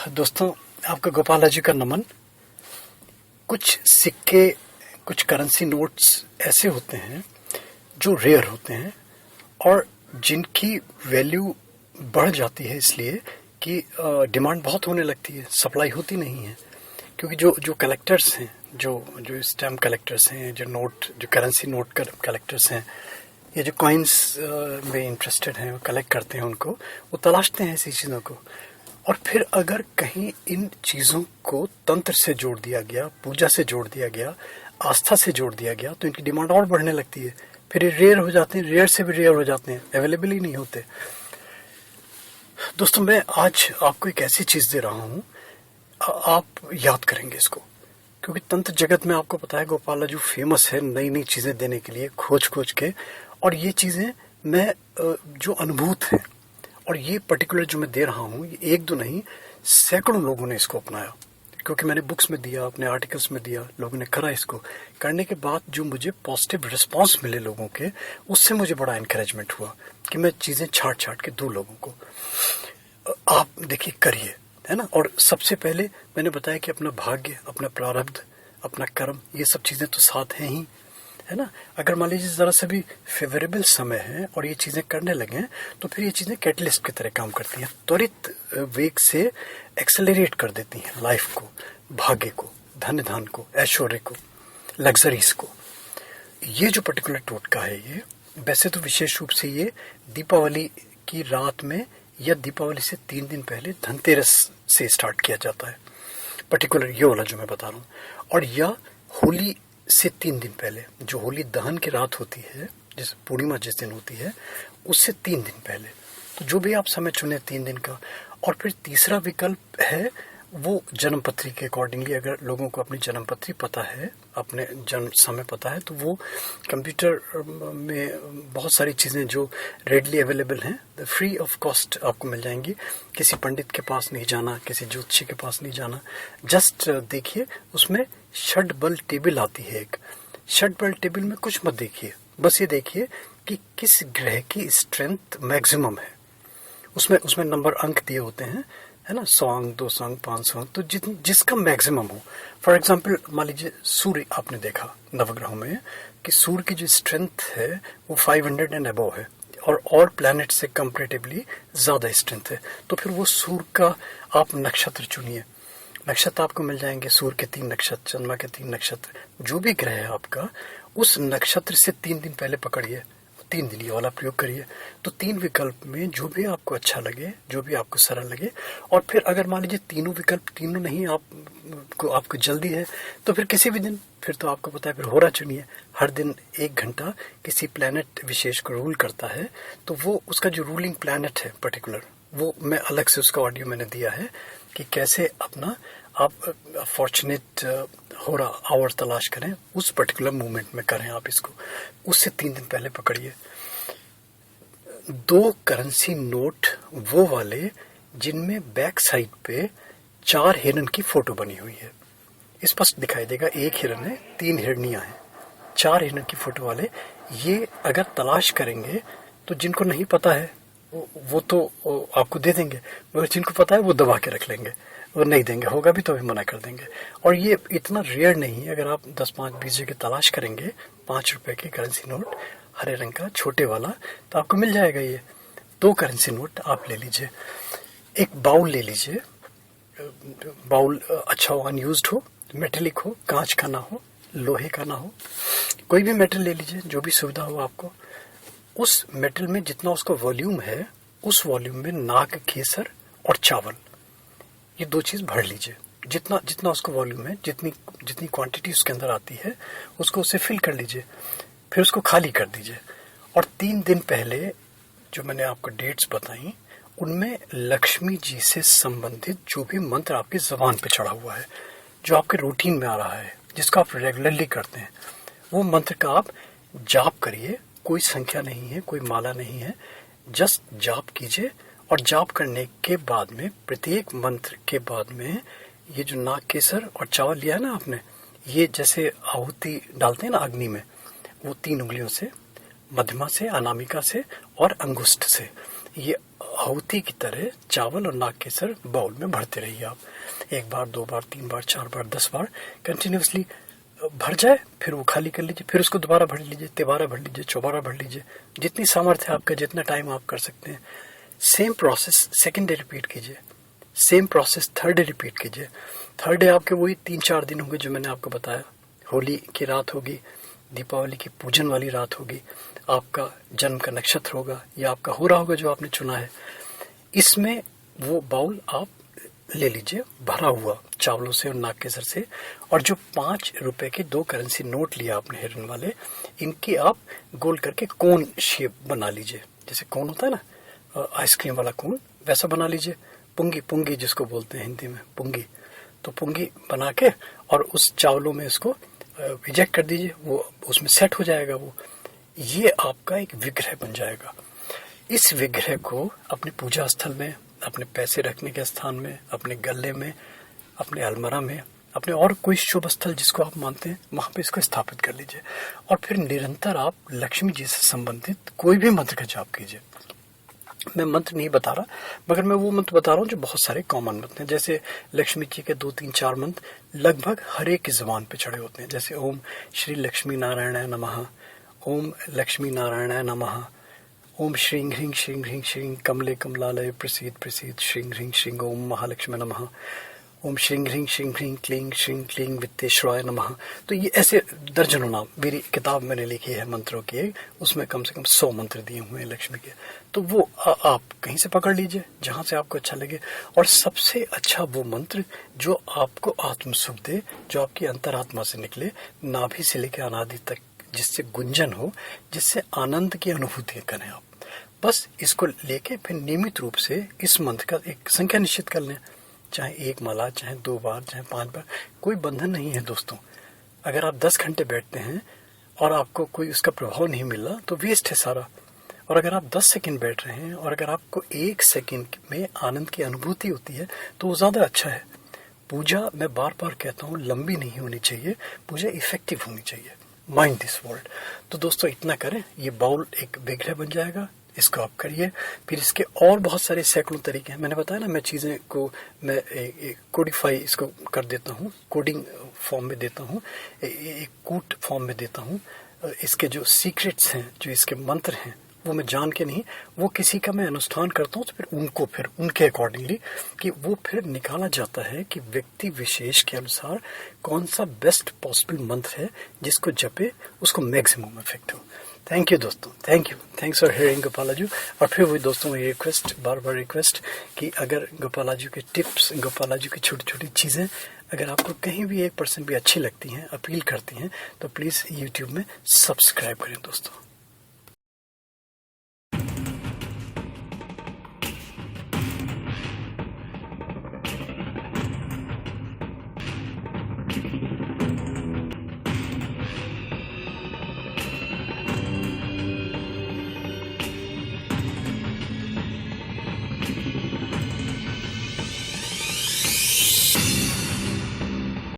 दोस्तों, आपका गोपाला जी का नमन। कुछ सिक्के, कुछ करेंसी नोट्स ऐसे होते हैं जो रेयर होते हैं और जिनकी वैल्यू बढ़ जाती है इसलिए कि डिमांड बहुत होने लगती है, सप्लाई होती नहीं है। क्योंकि जो कलेक्टर्स हैं, जो स्टैम्प कलेक्टर्स हैं, जो करेंसी नोट कलेक्टर्स हैं, ये जो कॉइन्स में इंटरेस्टेड हैं, वो कलेक्ट करते हैं, उनको वो तलाशते हैं ऐसी चीज़ों को। और फिर अगर कहीं इन चीज़ों को तंत्र से जोड़ दिया गया, पूजा से जोड़ दिया गया, आस्था से जोड़ दिया गया, तो इनकी डिमांड और बढ़ने लगती है। फिर ये रेयर हो जाते हैं, रेयर से भी रेयर हो जाते हैं, अवेलेबल ही नहीं होते। दोस्तों, मैं आज आपको एक ऐसी चीज़ दे रहा हूँ, आप याद करेंगे इसको। क्योंकि तंत्र जगत में आपको पता है गोपाला जो फेमस है नई नई चीज़ें देने के लिए, खोज खोज के। और ये चीज़ें मैं जो अनुभूत है, और ये पर्टिकुलर जो मैं दे रहा हूँ, ये एक दो नहीं, सैकड़ों लोगों ने इसको अपनाया। क्योंकि मैंने बुक्स में दिया, अपने आर्टिकल्स में दिया, लोगों ने करा इसको। करने के बाद जो मुझे पॉजिटिव रिस्पांस मिले लोगों के, उससे मुझे बड़ा इनकरेजमेंट हुआ कि मैं चीज़ें छाट छाट के दूँ लोगों को। आप देखिए, करिए, है ना। और सबसे पहले मैंने बताया कि अपना भाग्य, अपना प्रारब्ध, अपना कर्म, ये सब चीज़ें तो साथ हैं ही, है ना। अगर मान लीजिए ज़रा सा भी फेवरेबल समय है और ये चीज़ें करने लगे, तो फिर ये चीज़ें कैटलिस्ट की तरह काम करती हैं, त्वरित वेग से एक्सेलरेट कर देती हैं लाइफ को, भाग्य को, धन धान को, ऐश्वर्य को, लग्जरीज को। ये जो पर्टिकुलर टोटका है, ये वैसे तो विशेष रूप से ये दीपावली की रात में या दीपावली से 3 दिन पहले धनतेरस से स्टार्ट किया जाता है, पर्टिकुलर ये वाला जो मैं बता रहा हूँ। और या होली से 3 दिन पहले, जो होली दहन की रात होती है, जैसे पूर्णिमा जिस दिन होती है, उससे 3 दिन पहले। तो जो भी आप समय चुने 3 दिन का। और फिर तीसरा विकल्प है वो जन्मपत्री के अकॉर्डिंगली। अगर लोगों को अपनी जन्मपत्री पता है, अपने जन्म समय पता है, तो वो कंप्यूटर में बहुत सारी चीज़ें जो रेडली अवेलेबल हैं, फ्री ऑफ कॉस्ट आपको मिल जाएंगी। किसी पंडित के पास नहीं जाना, किसी ज्योतिषी के पास नहीं जाना। जस्ट देखिए, उसमें षड्बल टेबल आती है एक। षड्बल टेबल में कुछ मत देखिए, बस ये देखिए कि किस ग्रह की स्ट्रेंथ मैक्सिमम है। उसमें नंबर अंक दिए होते हैं, है ना, 100 अंक, 200 अंक, 500 अंक, तो जिसका मैक्सिमम हो। फॉर एग्जाम्पल मान लीजिए सूर्य, आपने देखा नवग्रहों में कि सूर्य की जो स्ट्रेंथ है वो 500 एंड अबव है, और प्लैनेट से कंपैरेटिवली ज़्यादा स्ट्रेंथ है। तो फिर वो सूर्य का आप नक्षत्र चुनिए। नक्षत्र आपको मिल जाएंगे, सूर्य के 3 नक्षत्र, चंद्रमा के 3 नक्षत्र, जो भी ग्रह है आपका, उस नक्षत्र से 3 दिन पहले पकड़िए, 3 दिन ये वाला प्रयोग करिए। तो 3 विकल्प में जो भी आपको अच्छा लगे, जो भी आपको सरल लगे। और फिर अगर मान लीजिए तीनों विकल्प, तीनों नहीं, आपको जल्दी है, तो फिर किसी भी दिन, फिर तो आपको पता है, फिर होरा चुनिए। हर दिन 1 घंटा किसी प्लैनेट विशेष को रूल करता है, तो वो उसका जो रूलिंग प्लैनेट है पर्टिकुलर, वो मैं अलग से उसका ऑडियो मैंने दिया है कि कैसे अपना आप फॉर्चुनेट होरा आवर तलाश करें, उस पर्टिकुलर मूवमेंट में करें आप इसको। उससे 3 दिन पहले पकड़िए 2 करेंसी नोट, वो वाले जिनमें बैक साइड पे 4 हिरन की फोटो बनी हुई है। स्पष्ट दिखाई देगा, 1 हिरन है, 3 हिरनियां हैं, 4 हिरन की फोटो वाले। ये अगर तलाश करेंगे तो जिनको नहीं पता है वो तो आपको दे देंगे, मगर जिनको पता है वो दबा के रख लेंगे, वो नहीं देंगे, होगा भी तो भी मना कर देंगे। और ये इतना रेयर नहीं है। अगर आप 10, 5, 20 जगह तलाश करेंगे 5 रुपए के करेंसी नोट, हरे रंग का छोटे वाला, तो आपको मिल जाएगा। ये 2 करेंसी नोट आप ले लीजिए। एक बाउल ले लीजिए, बाउल अच्छा हो, अनयूज्ड हो, मेटेलिक हो, कांच का ना हो, लोहे का ना हो, कोई भी मेटल ले लीजिए, जो भी सुविधा हो आपको। उस मेटल में जितना उसका वॉल्यूम है, उस वॉल्यूम में नाग केसर और चावल, ये 2 चीज़ भर लीजिए। जितना उसका वॉल्यूम है, जितनी क्वांटिटी उसके अंदर आती है, उसको उससे फिल कर लीजिए। फिर उसको खाली कर दीजिए। और 3 दिन पहले जो मैंने आपको डेट्स बताई, उनमें लक्ष्मी जी से संबंधित जो भी मंत्र आपकी ज़बान पे चढ़ा हुआ है, जो आपके रूटीन में आ रहा है, जिसको आप रेगुलरली करते हैं, वो मंत्र का आप जाप करिए। कोई संख्या नहीं है, कोई माला नहीं है, जस्ट जाप कीजिए। और जाप करने के बाद में, प्रत्येक मंत्र के बाद में, ये जो नाग केसर और चावल लिया है ना आपने, ये जैसे आहुति डालते हैं ना अग्नि में, वो 3 उंगलियों से, मध्यमा से, अनामिका से और अंगुष्ठ से, ये आहुति की तरह चावल और नाग केसर बाउल में भरते रहिए आप। 1 बार, 2 बार, 3 बार, 4 बार, 10 बार कंटिन्यूसली भर जाए, फिर वो खाली कर लीजिए, फिर उसको दोबारा भर लीजिए, 13 भर लीजिए, 14 भर लीजिए, जितनी सामर्थ्य है आपका, जितना टाइम आप कर सकते हैं। Same process second day repeat कीजिए, same process third day repeat कीजिए। थर्ड डे आपके वही 3-4 दिन होंगे जो मैंने आपको बताया। होली की रात होगी, दीपावली की पूजन वाली रात होगी, आपका जन्म का नक्षत्र होगा या आपका हो रहा होगा जो आपने चुना है। इसमें वो बाउल आप ले लीजिए भरा हुआ चावलों से और नाग केसर से, और जो 5 रुपए के 2 करेंसी नोट लिया आपने हिरन वाले, इनकी आप गोल करके कोन शेप बना लीजिए। जैसे कोन होता है ना, आइसक्रीम वाला कोन, वैसा बना लीजिए। पुंगी, पुंगी जिसको बोलते हैं हिंदी में, पुंगी। तो पुंगी बना के और उस चावलों में इसको इंजेक्ट कर दीजिए, वो उसमें सेट हो जाएगा। वो ये आपका एक विग्रह बन जाएगा। इस विग्रह को अपने पूजा स्थल में, अपने पैसे रखने के स्थान में, अपने गले में, अपने अलमारा में, अपने और कोई शुभ स्थल जिसको आप मानते हैं वहां पे इसको स्थापित कर लीजिए। और फिर निरंतर आप लक्ष्मी जी से संबंधित कोई भी मंत्र का जाप कीजिए। मैं मंत्र नहीं बता रहा, मगर मैं वो मंत्र बता रहा हूँ जो बहुत सारे कॉमन मंत्र हैं। जैसे लक्ष्मी जी के 2-3-4 मंत्र लगभग हर एक की जुबान पे चढ़े होते हैं। जैसे ओम श्री लक्ष्मी नारायणाय नमः, ओम लक्ष्मी नारायणाय नमः, ओम श्रीं ह्रीं श्रीं ह्रीं श्रीं कमले कमलालय प्रसीद प्रसीद श्रीं ह्रीं श्रीं ओम महालक्ष्मी नमः, ओम श्रीं ह्रीं श्रीं ह्रीं क्लीं श्रीं क्लीं वित्तेश्वराय नमः। तो ये ऐसे दर्जनों नाम, मेरी किताब मैंने लिखी है मंत्रों की, उसमें कम से कम 100 मंत्र दिए हुए हैं लक्ष्मी के। तो वो आप कहीं से पकड़ लीजिए जहां से आपको अच्छा लगे। और सबसे अच्छा वो मंत्र जो आपको आत्म सुख दे, जो आपकी अंतरात्मा से निकले, नाभि से लेकर अनादि तक, जिससे गुंजन हो, जिससे आनंद की अनुभूति करें आप। बस इसको लेके फिर नियमित रूप से इस मंत्र का एक संख्या निश्चित कर लें, चाहे 1 माला, चाहे 2 बार, चाहे 5 बार, कोई बंधन नहीं है दोस्तों। अगर आप 10 घंटे बैठते हैं और आपको कोई उसका प्रभाव नहीं मिला तो वेस्ट है सारा। और अगर आप 10 सेकंड बैठ रहे हैं और अगर आपको 1 सेकंड में आनंद की अनुभूति होती है तो वो ज्यादा अच्छा है। पूजा, मैं बार बार कहता हूँ, लंबी नहीं होनी चाहिए, पूजा इफेक्टिव होनी चाहिए। Mind this world. तो दोस्तों इतना करें, ये बाउल एक विग्रह बन जाएगा, इसको आप करिए। फिर इसके और बहुत सारे सैकड़ों तरीके हैं। मैंने बताया ना, मैं चीज़ें को मैं कोडिफाई इसको कर देता हूँ, कोडिंग फॉर्म में देता हूँ, एक कूट फॉर्म में देता हूँ। इसके जो सीक्रेट्स हैं, जो इसके मंत्र हैं, वो मैं जान के नहीं, वो किसी का मैं अनुष्ठान करता हूँ तो फिर उनके अकॉर्डिंगली कि वो फिर निकाला जाता है कि व्यक्ति विशेष के अनुसार कौन सा बेस्ट पॉसिबल मंत्र है जिसको जपे उसको मैक्सिमम इफेक्ट हो। थैंक यू दोस्तों, thank you, thanks for hearing गोपालाजू। और फिर वही दोस्तों मेरी रिक्वेस्ट, बार बार रिक्वेस्ट कि अगर गोपालाजू के टिप्स, गोपालाजू की छोटी छोटी चीज़ें अगर आपको कहीं भी 1% भी अच्छी लगती हैं, अपील करती हैं, तो प्लीज़ यूट्यूब में सब्सक्राइब करें दोस्तों।